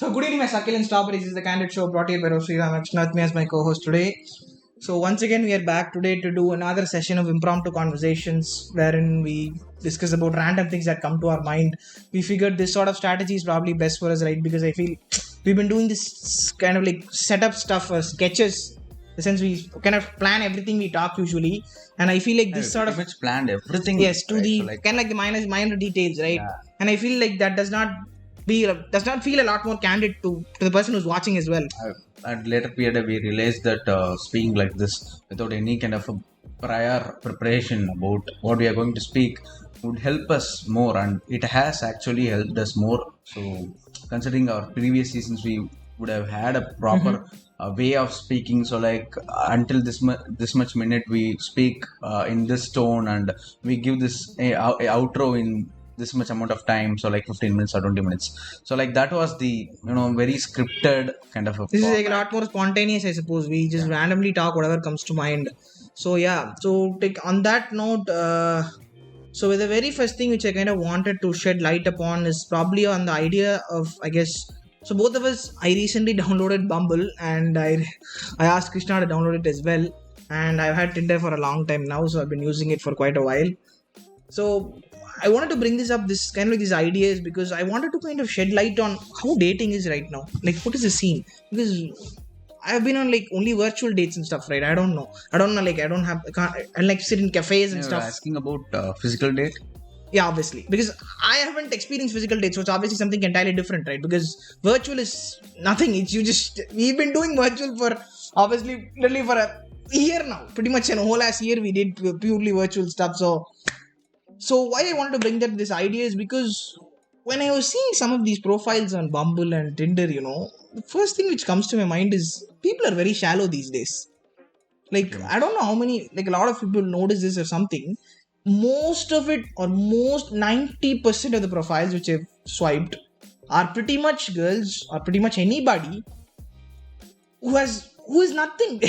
So, good evening, my succulent strawberries. This is the Candid Show brought to you by Shriram and me as my co-host today. So, once again, we are back today to do another session of impromptu conversations wherein we discuss about random things that come to our mind. We figured this sort of strategy is probably best for us, right? Because I feel we've been doing this kind of like setup stuff or sketches. Since we kind of plan everything we talk usually, and I feel like this sort of much planned everything. Yes, to right? the So like, kind of like the minor details, right? Yeah. And I feel like that does not feel a lot more candid to the person who's watching as well. at later period we realized that speaking like this without any kind of a prior preparation about what we are going to speak would help us more, and it has actually helped us more. So considering our previous seasons, we would have had a proper way of speaking. So like until this much minute we speak in this tone, and we give this a outro in this much amount of time, so like 15 minutes or 20 minutes. So like that was the very scripted kind of a This is like a format. lot more spontaneous, I suppose. We just randomly talk whatever comes to mind. So yeah, so on that note, so the very first thing which I kind of wanted to shed light upon is probably on the idea of, I guess, so both of us, I recently downloaded Bumble, and I asked Krishna to download it as well. And I've had Tinder for a long time now, so I've been using it for quite a while. So I wanted to bring this up, this kind of like these ideas, because I wanted to kind of shed light on how dating is right now. Like, what is the scene? Because I've been on like only virtual dates and stuff, right? I don't know. Like, I like sit in cafes and You were stuff. asking about physical date. Yeah, obviously. Because I haven't experienced physical dates, so it's obviously something entirely different, right? Because virtual is nothing. We've been doing virtual for obviously literally for a year now. Pretty much a whole ass year we did purely virtual stuff. So why I wanted to bring that this idea is because when I was seeing some of these profiles on Bumble and Tinder, the first thing which comes to my mind is people are very shallow these days. Like, I don't know how many, like a lot of people notice this or something. Most of it, or most 90% of the profiles which I've swiped are pretty much girls or pretty much anybody who is nothing.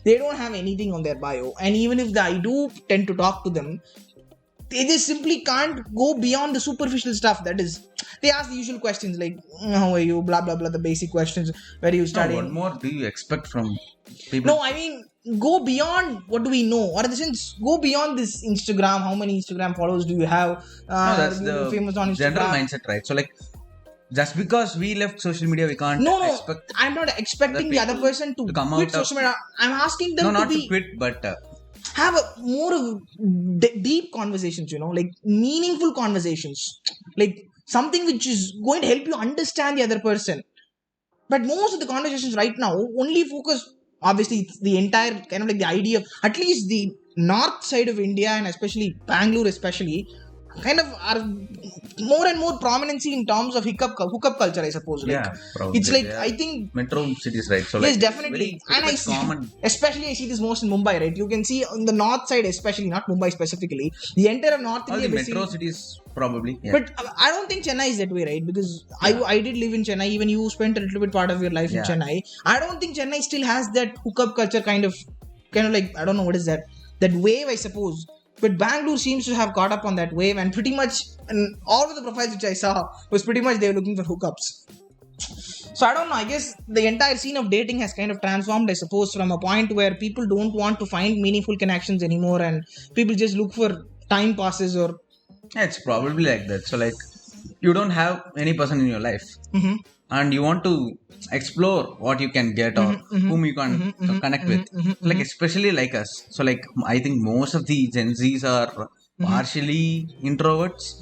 They don't have anything on their bio. And even if I do tend to talk to them, they just simply can't go beyond the superficial stuff. That is, they ask the usual questions like, how are you, blah blah blah, the basic questions, where are you studying. What more do you expect from people? No, I mean, go beyond what do we know, or in the sense, go beyond this Instagram. How many Instagram followers do you have? No, that's you the famous on Instagram. general mindset, right? So like, just because we left social media, we can't No, expect I'm not expecting the other person to come quit out of- social media. I'm asking them no, to not be to quit, but have a more of deep conversations, like meaningful conversations, like something which is going to help you understand the other person. But most of the conversations right now only focus, obviously, the entire kind of like the idea of at least the north side of India, and especially Bangalore, especially kind of are more and more prominency in terms of hookup culture, I suppose. Like, yeah, probably. it's like, Yeah. I think metro cities, right? So yes, like, definitely. very And I much see, common. especially I see this most in Mumbai, right? You can see on the north side, especially, not Mumbai specifically, the entire North All India. the basically- metro cities, probably. Yeah. But I don't think Chennai is that way, right? Because I did live in Chennai. Even you spent a little bit part of your life in Yeah. Chennai. I don't think Chennai still has that hookup culture kind of like, I don't know what is that wave, I suppose. But Bangalore seems to have caught up on that wave, and pretty much and all of the profiles which I saw was pretty much they were looking for hookups. So I don't know. I guess the entire scene of dating has kind of transformed, I suppose, from a point where people don't want to find meaningful connections anymore, and people just look for time passes or. Yeah, it's probably like that. So like, you don't have any person in your life, and you want to explore what you can get or whom you can connect with. Like, especially like us. So like, I think most of the Gen Zs are partially introverts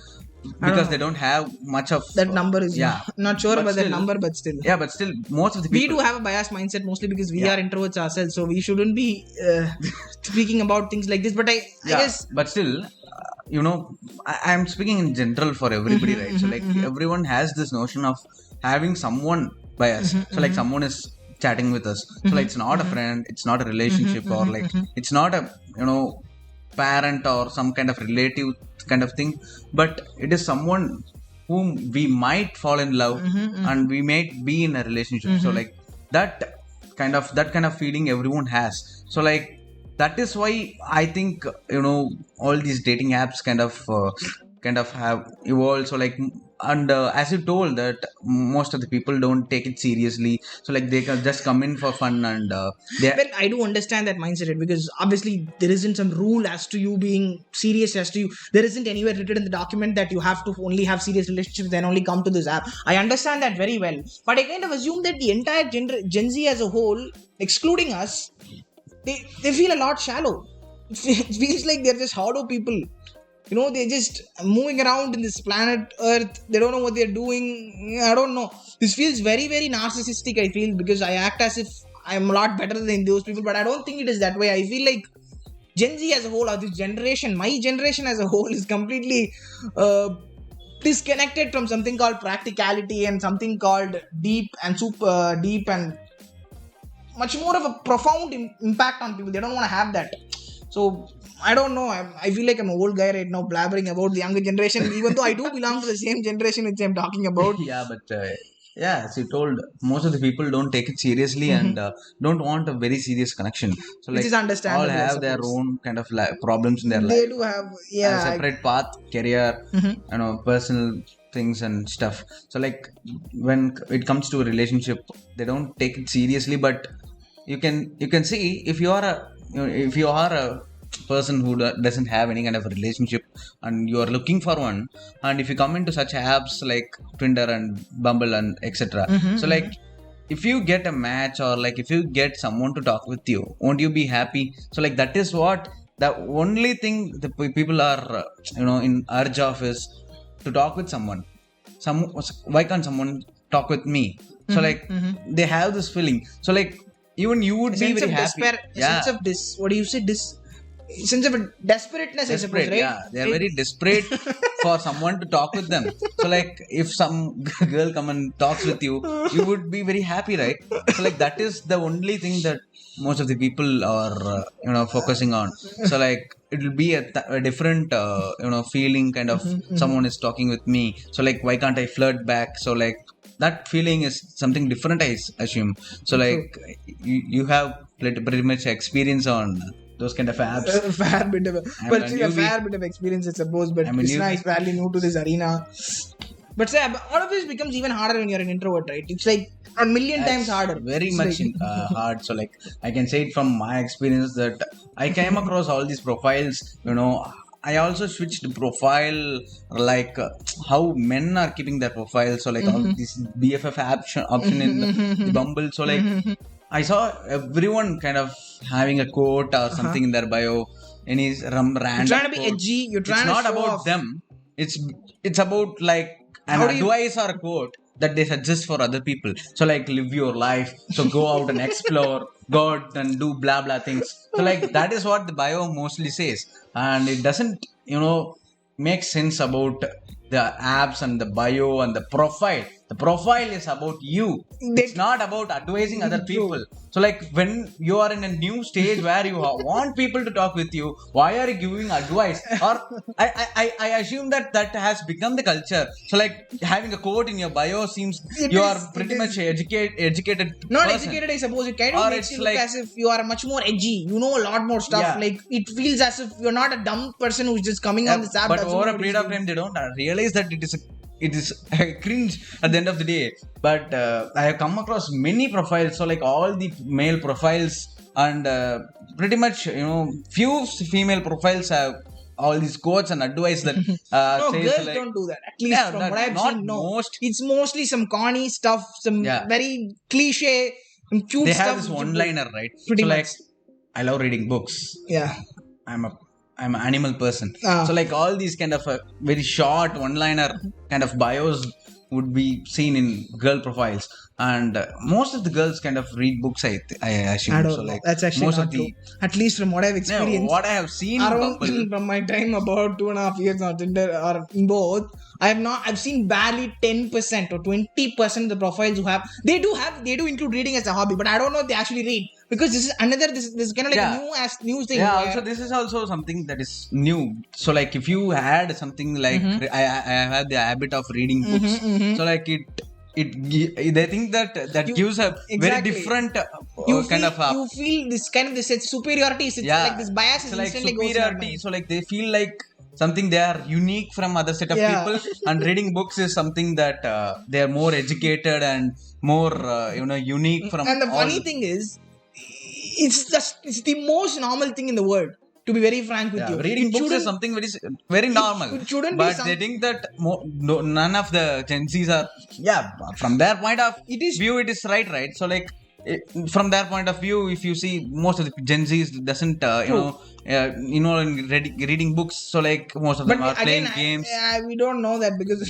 because they don't have much of That number is not sure But about that still- number, but still. Yeah, but still, most of the We people. do have a biased mindset mostly because we are introverts ourselves, so we shouldn't be speaking about things like this. But I guess But still, I'm speaking in general for everybody, right? So like, everyone has this notion of having someone by us. So like, someone is chatting with us. So like, it's not a friend, it's not a relationship, or like, it's not a parent or some kind of relative kind of thing, but it is someone whom we might fall in love and we might be in a relationship. So like, that kind of feeling everyone has. So like, that is why I think all these dating apps kind of have evolved. So like, and as you told that most of the people don't take it seriously, so like they can just come in for fun, and they Well, I do understand that mindset, right? Because obviously there isn't some rule as to you being serious, as to you. There isn't anywhere written in the document that you have to only have serious relationships, then only come to this app. I understand that very well. But I kind of assume that the entire Gen Z as a whole, excluding us, they feel a lot shallow. It feels like they're just hollow people. They're just moving around in this planet Earth. They don't know what they're doing. I don't know. This feels very, very narcissistic, I feel, because I act as if I'm a lot better than those people, but I don't think it is that way. I feel like Gen Z as a whole, or this generation, my generation as a whole, is completely disconnected from something called practicality and something called deep and super deep and much more of a profound impact on people. They don't want to have that. So I don't know. I feel like I'm an old guy right now blabbering about the younger generation, even though I do belong to the same generation which I'm talking about. yeah, but as you told, most of the people don't take it seriously and don't want a very serious connection. So like Which is understandable, all I have their suppose. own kind of problems in their They life. do have, A separate path, career, personal things and stuff. So like when it comes to a relationship, they don't take it seriously. But you can see if you are a person who doesn't have any kind of a relationship and you are looking for one, and if you come into such apps like Tinder and Bumble and etc. So like if you get a match, or like if you get someone to talk with you, won't you be happy? So like that is what the only thing the people are in urge of is to talk with someone. Why can't someone talk with me? So like they have this feeling. So like even you would be very happy. Sense of what do you say? Sense of desperateness, I suppose, right? Yeah, they are very desperate for someone to talk with them. So like if some girl come and talks with you, you would be very happy, right? So like that is the only thing that most of the people are focusing on. So like it will be a different feeling, kind of someone is talking with me. So like why can't I flirt back? So like that feeling is something different, I assume. So like you have pretty much experience on those kind of apps. A fair bit of experience, I suppose. But Krishna is fairly new to this arena. But say, all of this becomes even harder when you're an introvert, right? It's like a million times harder. Very much hard. So like I can say it from my experience that I came across all these profiles. I also switched profile, like how men are keeping their profile. So like all this BFF option in the Bumble. So like I saw everyone kind of having a quote or something in their bio. Any rant. You're trying to be edgy. You're trying to. It's not show about off. them. It's about like an advice or a quote that they suggest for other people. So like live your life. So go out and explore. Go out and do blah blah things. So like that is what the bio mostly says, and it doesn't make sense about the apps and the bio and the profile. The profile is about you. It's not about advising other people. So like when you are in a new stage where you want people to talk with you, why are you giving advice? Or I assume that has become the culture. So like having a quote in your bio seems you are pretty much educated. Not person. educated, I suppose. It kind of makes you look as if you are much more edgy. You know a lot more stuff. Yeah. Like it feels as if you're not a dumb person who's just coming on this app. But over a period of time, they don't realize that it is cringe at the end of the day. But I have come across many profiles. So like all the male profiles and pretty much few female profiles have all these quotes and advice that no, says girls like, don't do that. At least from what I've seen, no. It's mostly some corny stuff, some very cliche, some cute they stuff. have this one-liner, right? Pretty so much. Like I love reading books. Yeah. I'm an animal person. So like all these kind of very short one-liner kind of bios would be seen in girl profiles, and most of the girls kind of read books. I assume. I don't so know. like That's actually most not of true. At least from what I've experienced. What I have seen from my time about 2.5 years on Tinder or in both, I've seen barely 10% or 20% of the profiles who have they do include reading as a hobby, but I don't know if they actually read, because this is kind of like a new thing. Yeah, also this is also something that is new. So like if you had something like I have the habit of reading books. So like they think that gives a very different you feel this kind of this superiority. It's like this bias is like instantly superiority. goes So like they feel like something they are unique from other set of people, and reading books is something that they are more educated and more unique from. And the funny thing is, it's the most normal thing in the world. To be very frank with you, reading books is something very normal. It shouldn't but be they think that none of the Gen Zs are. From their point of view, it is right. So like. From their point of view, if you see most of the Gen Zs doesn't in reading books, so like most of them are playing games. We don't know that because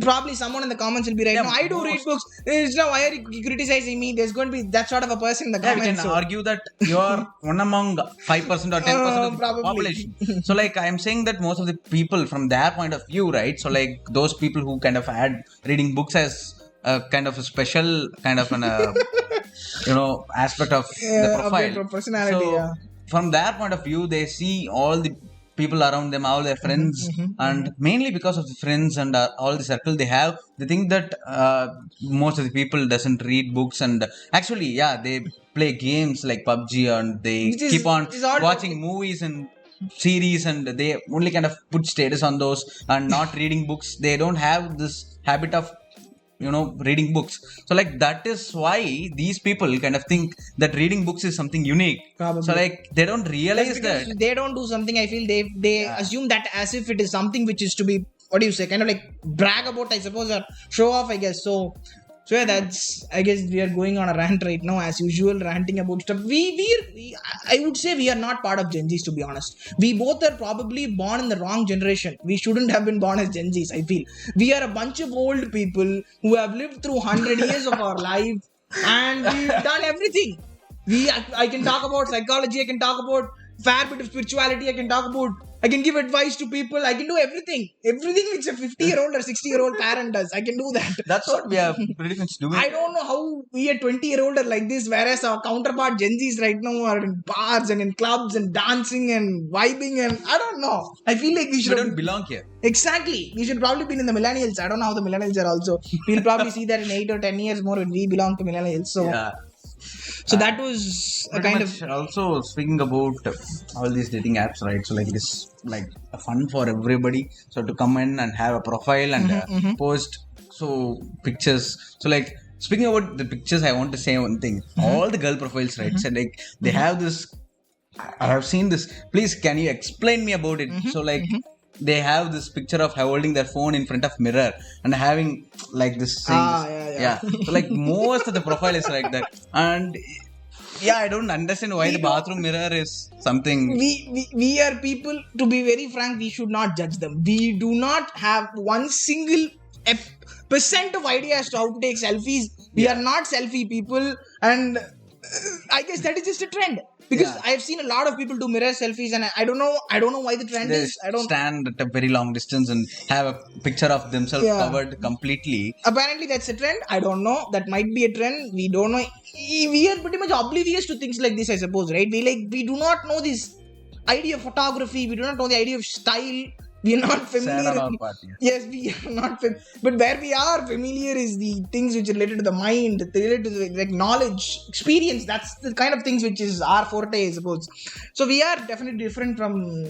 probably someone in the comments will be right. No, I do read books. Why are you criticizing me? There's going to be that sort of a person in the comments. We can argue that you are one among 5% or 10% of the population. So like I'm saying that most of the people from their point of view, right? So like those people who kind of add reading books as a kind of a special kind of an aspect of the profile. Of personality. So, from their point of view, they see all the people around them, all their friends, and mainly because of the friends and all the circle they have, they think that most of the people doesn't read books, and actually, they play games like PUBG, and they keep on watching movies and series, and they only kind of put status on those and not reading books. They don't have this habit of reading books. So like that is why these people kind of think that reading books is something unique. Probably. So like they don't realize that they don't do something. I feel they assume that as if it is something which is to be, what do you say, kind of like brag about, I suppose, or show off, I guess. So that's, I guess we are going on a rant right now, as usual, ranting about stuff. I would say we are not part of Gen Zs, to be honest. We both are probably born in the wrong generation. We shouldn't have been born as Gen Zs, I feel. We are a bunch of old people who have lived through 100 years of our life, and we've done everything. I can talk about psychology, I can talk about fair bit of spirituality, I can give advice to people, I can do everything which a 50-year-old or 60-year-old parent does. I can do that. That's what we are pretty much doing. I don't know how we a 20-year-old are like this, whereas our counterpart Gen Zs right now are in bars and in clubs and dancing and vibing, and I don't know. I feel like we don't belong here. Exactly. We should probably be in the millennials. I don't know how the millennials are also. We'll probably see that in 8 or 10 years more when we belong to millennials. So that was a kind of... Also, speaking about all these dating apps, right? So like it is like a fun for everybody. So to come in and have a profile and post pictures. So like speaking about the pictures, I want to say one thing. All the girl profiles, right? So like they have this... I have seen this. Please, can you explain me about it? So like... They have this picture of holding their phone in front of mirror and having like this thing. So like most of the profile is like that, and I don't understand why the bathroom mirror is something. We are people, to be very frank, we should not judge them. We do not have one single percent of idea as to how to take selfies. We are not selfie people, and I guess that is just a trend. Because I have seen a lot of people do mirror selfies, and I don't know why the trend is. I don't stand at a very long distance and have a picture of themselves covered completely. Apparently that's a trend. I don't know. That might be a trend. We don't know. We are pretty much oblivious to things like this, I suppose, right? We do not know this idea of photography. We do not know the idea of style. We are not familiar. Yes, we are not familiar. But where we are familiar is the things which are related to the mind, related to the knowledge, experience. That's the kind of things which is our forte, I suppose. So we are definitely different from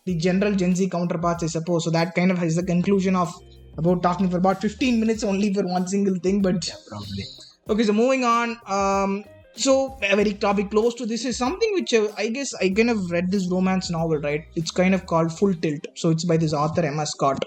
the general Gen Z counterparts, I suppose. So that kind of is the conclusion of about talking for about 15 minutes only for one single thing. But probably. Okay, so moving on. So a very topic close to this is something which I guess I kind of read this romance novel, right? It's kind of called Full Tilt. So it's by this author Emma Scott.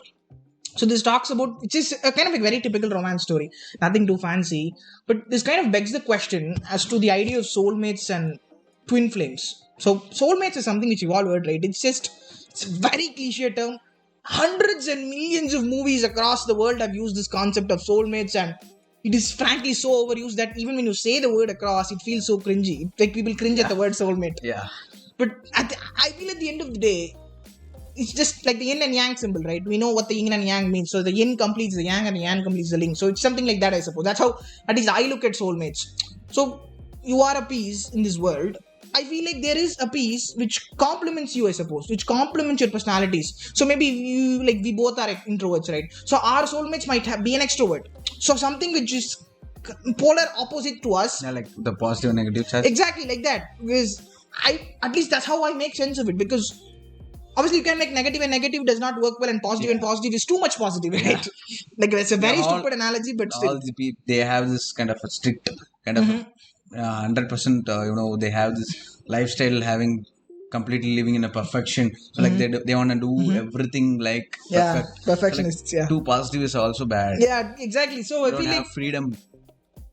So this talks about, which is a kind of a very typical romance story, nothing too fancy, but this kind of begs the question as to the idea of soulmates and twin flames. So soulmates is something which you've all heard, right? It's a very cliche term. Hundreds and millions of movies across the world have used this concept of soulmates, and it is frankly so overused that even when you say the word across, it feels so cringy. Like people cringe at the word soulmate. Yeah. But I feel at the end of the day, it's just like the yin and yang symbol, right? We know what the yin and yang means. So the yin completes the yang and the yang completes the yin. So it's something like that, I suppose. That's how, at least I look at soulmates. So you are a piece in this world. I feel like there is a piece which complements you, I suppose, which complements your personalities. So maybe we both are introverts, right? So our soulmates might be an extrovert. So something which is polar opposite to us. Yeah, like the positive and negative side. Exactly like that. Because at least that's how I make sense of it. Because obviously you can make negative, and negative does not work well, and positive and positive is too much positive, right? Like that's a very stupid analogy, but still. All the people, they have this kind of a strict kind of 100%, they have this lifestyle, having completely living in a perfection. So like they want to do everything like perfect. Perfectionists. So, like, too positive is also bad. Yeah, exactly. So I Don't feel have like freedom.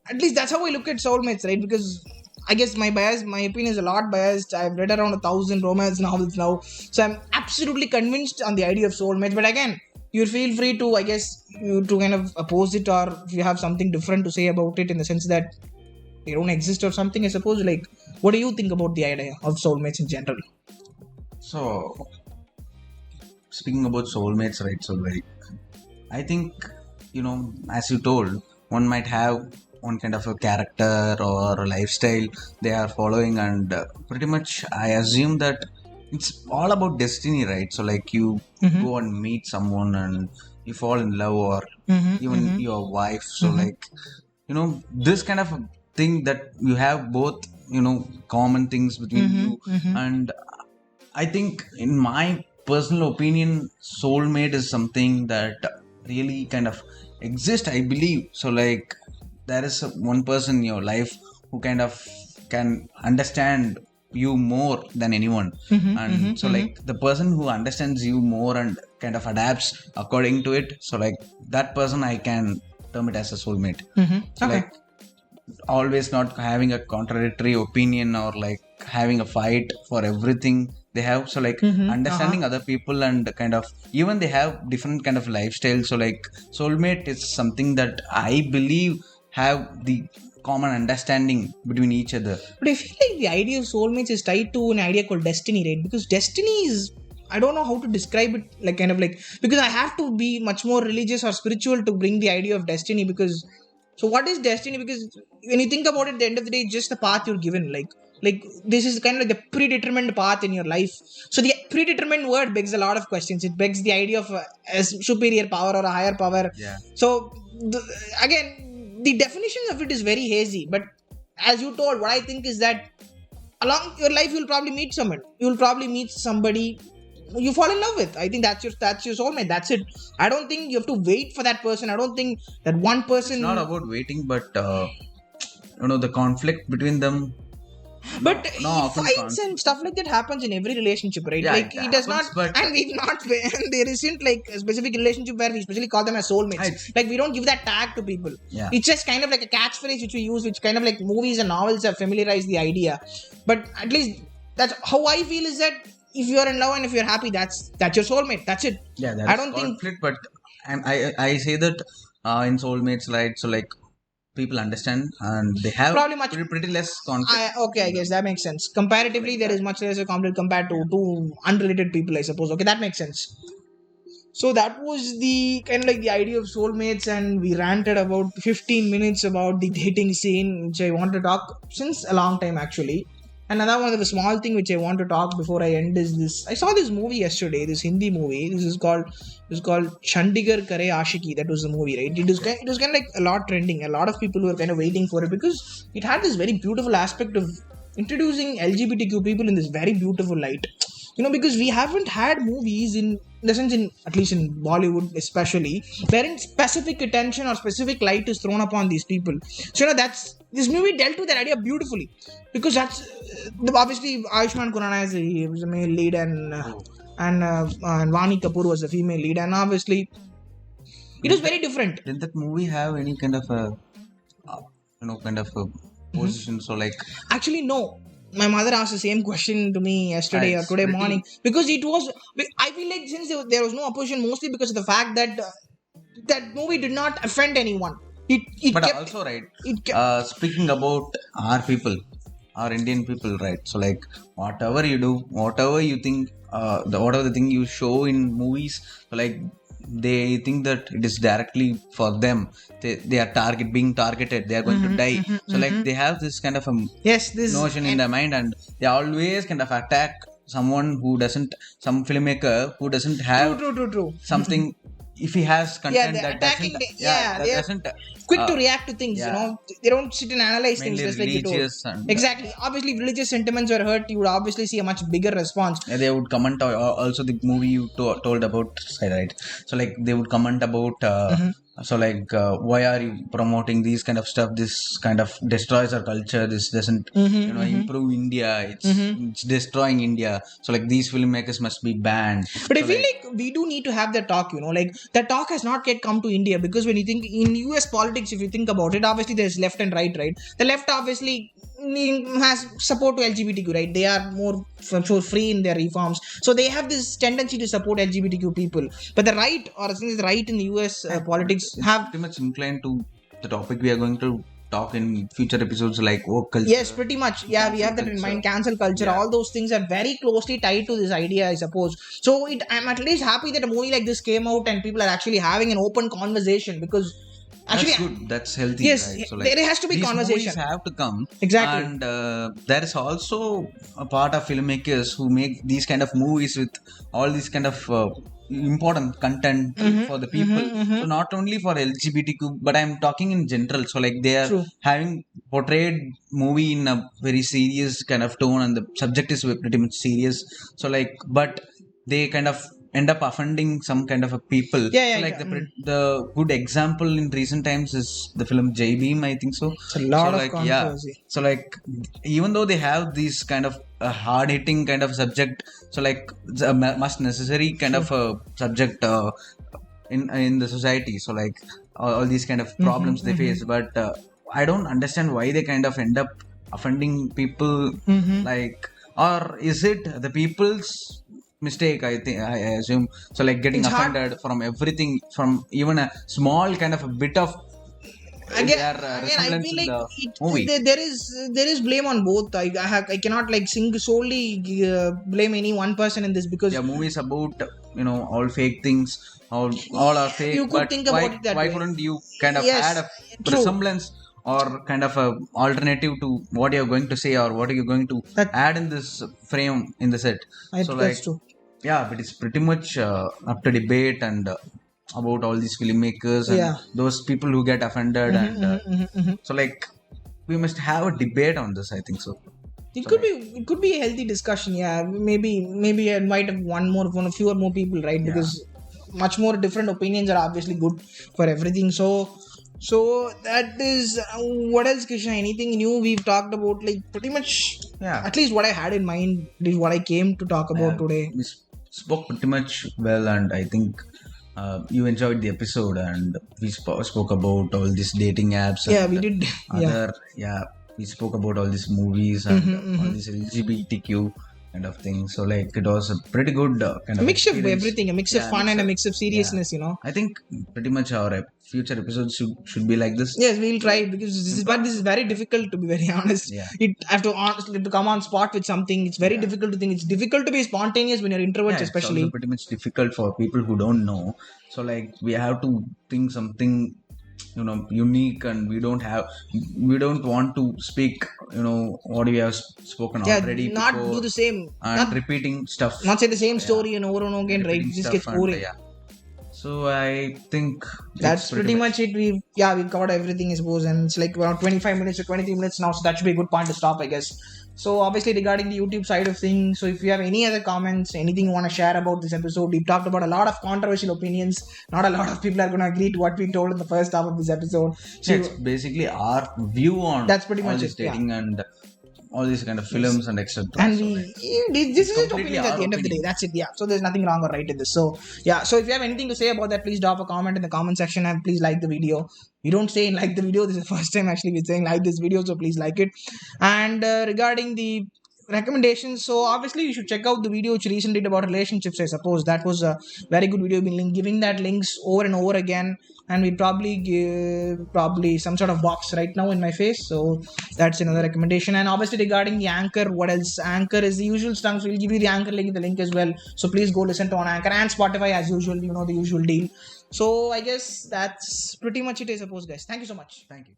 at least that's how I look at soulmates, right? Because I guess my opinion is a lot biased. I've read around 1,000 romance novels now, so I'm absolutely convinced on the idea of soulmates. But again, you feel free to, I guess, you to kind of oppose it, or if you have something different to say about it in the sense that they don't exist or something. I suppose. Like, what do you think about the idea of soulmates in general? So, speaking about soulmates, right? So like, I think, as you told, one might have one kind of a character or a lifestyle they are following, and pretty much I assume that it's all about destiny, right? So like, you go and meet someone and you fall in love, or even your wife. So like, this kind of a thing that you have both, common things between you. And I think, in my personal opinion, soulmate is something that really kind of exists, I believe. So like, there is one person in your life who kind of can understand you more than anyone. And so like, the person who understands you more and kind of adapts according to it, so like, that person I can term it as a soulmate. So like, always not having a contradictory opinion, or like having a fight for everything they have. So like, understanding other people, and kind of even they have different kind of lifestyles. So like, soulmate is something that I believe have the common understanding between each other. But I feel like the idea of soulmates is tied to an idea called destiny, right? Because destiny is, I don't know how to describe it, like kind of like, because I have to be much more religious or spiritual to bring the idea of destiny. Because, so what is destiny? Because when you think about it, at the end of the day, it's just the path you're given. Like this is kind of like the predetermined path in your life. So the predetermined word begs a lot of questions. It begs the idea of a superior power or a higher power. Yeah. So again, the definition of it is very hazy. But as you told, what I think is that along your life, you'll probably meet someone. You'll probably meet somebody you fall in love with. I think that's your soulmate. That's it. I don't think you have to wait for that person. I don't think that one person. It's not about waiting, but the conflict between them. But fights and stuff like that happens in every relationship, right? Yeah, like it does not, and we've not. There isn't like a specific relationship where we specially call them as soulmates. Like we don't give that tag to people. Yeah. It's just kind of like a catchphrase which we use, which kind of like movies and novels have familiarized the idea. But at least that's how I feel, is that if you're in love and if you're happy, that's your soulmate. That's it. Yeah, I don't think. But I say that in soulmates, right? So like, people understand and they have probably much pretty less conflict. I guess that makes sense. Comparatively, there is much lesser conflict compared to two unrelated people, I suppose. Okay, that makes sense. So that was the kind of like the idea of soulmates, and we ranted about 15 minutes about the dating scene, which I want to talk since a long time actually. Another one of the small thing which I want to talk before I end is this. I saw this movie yesterday, this Hindi movie. This is called Chandigarh Kare Ashiki. That was the movie, right? It was kind of like a lot trending. A lot of people were kind of waiting for it because it had this very beautiful aspect of introducing LGBTQ people in this very beautiful light. Because we haven't had movies in the sense, at least in Bollywood especially, wherein specific attention or specific light is thrown upon these people. So this movie dealt with that idea beautifully, because that's obviously Ayushmann Khurrana he was the male lead, and Vani Kapoor was the female lead, and obviously it was very different. Did that movie have any kind of a position? So like, actually no. My mother asked the same question to me yesterday or today morning, because it was, I feel like since there was no opposition, mostly because of the fact that that movie did not offend anyone. Also, right, speaking about our people, our Indian people, right? So like, whatever you do, whatever you think, whatever the thing you show in movies, so like, they think that it is directly for them. They are being targeted. They are going to die. So like, they have this kind of a notion in their mind, and they always kind of attack someone who doesn't, some filmmaker who doesn't have true. something if he has content they're that attacking doesn't, yeah, that they're doesn't, quick to react to things, you yeah, know. They don't sit and analyze things mainly just like you told. religious and Exactly. Obviously, if religious sentiments were hurt, you would obviously see a much bigger response. they would comment also the movie you told about, right? So like they would comment about Mhm. so like why are you promoting these kind of stuff, this kind of destroys our culture, this doesn't Mhm. improve India, Mhm. it's destroying India, so like these filmmakers must be banned. But I So feel like, like we do need to have that talk, you know, like that talk has not yet come to India, because when you think in US politics, if you think about it, obviously there's left and right, right? The left obviously has support to LGBTQ, right? They are more so free in their reforms, so they have this tendency to support LGBTQ people. But the right, or since the right in the US politics it's have, pretty much inclined to the topic we are going to talk in future episodes, like woke culture. yes, pretty much. Yeah, we Cancel have that in culture. mind. Cancel culture, Yeah. all those things are very closely tied to this idea, I suppose. So I'm at least happy that a movie like this came out and people are actually having an open conversation, because actually, That's good. That's healthy, yes, right? So like there has to be these conversation. movies have to come, Exactly. and there is also a part of filmmakers who make these kind of movies with all these kind of important content for the people. So not only for LGBTQ, but I'm talking in general. So like they are True. having portrayed movie in a very serious kind of tone, and the subject is pretty much serious. So like, but they kind of end up offending some kind of a people. Yeah, So like the good example in recent times is the film J Beam, I think so. It's a lot So of like, controversy. so like even though they have these kind of hard hitting kind of subject, so like it's a must necessary kind of a subject in the society. So like all these kind of problems they face, but I don't understand why they kind of end up offending people, like, or is it the people's mistake? I think, I assume so, like getting It's hard. offended from everything, from even a small kind of a bit of Again, their again, I resemblance feel in like the movie. there is blame on both. I cannot like solely blame any one person in this, because Yeah, movies about all fake things, all are fake. you could But think about it that why way. couldn't you kind of add Yes, a true. resemblance or kind of a alternative to what you're going to say or what are you going to That add in this frame in the set? So that's like, true. yeah, but it's pretty much up to debate and about all these filmmakers and Yeah. those people who get offended and so like we must have a debate on this, I think so. It could be a healthy discussion. Yeah, maybe I might have one fewer more people, right? Because much more different opinions are obviously good for everything. So that is what else, Krishna? Anything new we've talked about? Like pretty much, Yeah. at least what I had in mind is what I came to talk about today. We spoke pretty much well, and I think you enjoyed the episode, and we spoke about all these dating apps. Yeah, and we did. Other, we spoke about all these movies and all these LGBTQ kind of things. So like it was a pretty good kind A of mix of experience. everything, a mix of fun and a mix of seriousness. You know. I think pretty much our future episodes should be like this. Yes, we'll try, because this is very difficult, to be very honest. Yeah. It have to honestly to come on spot with something. It's very difficult to think. It's difficult to be spontaneous when you're introverts, It's especially. also pretty much difficult for people who don't know. So like we have to think something unique, and we don't want to speak what we have spoken already not before, do the same. and repeating stuff, Not say the same story and over and over again, right? repeating It just stuff gets and, boring. so I think That's pretty much it. We've covered everything, I suppose, and it's like around 25 minutes or 23 minutes now, so that should be a good point to stop, I guess. So obviously regarding the YouTube side of things, so if you have any other comments, anything you want to share about this episode, we've talked about a lot of controversial opinions. Not a lot of people are going to agree to what we told in the first half of this episode. So it's basically our view on that's pretty all much this it, dating and all these kind of films and etc. and So, this is completely opinions at our the end of the day. opinion. That's it. Yeah. So there's nothing wrong or right in this. So yeah. So if you have anything to say about that, please drop a comment in the comment section and please like the video. We don't say like the video. This is the first time actually we're saying like this video, so please like it. And regarding the recommendations, so obviously you should check out the video which recently did about relationships. I suppose that was a very good video. Been giving that links over and over again, and we probably give some sort of box right now in my face. So that's another recommendation. And obviously regarding the Anchor, what else? Anchor is the usual stuff. So we'll give you the Anchor link, the link as well. So please go listen to on Anchor and Spotify as usual. You know the usual deal. So I guess that's pretty much it, I suppose, guys. Thank you so much. Thank you.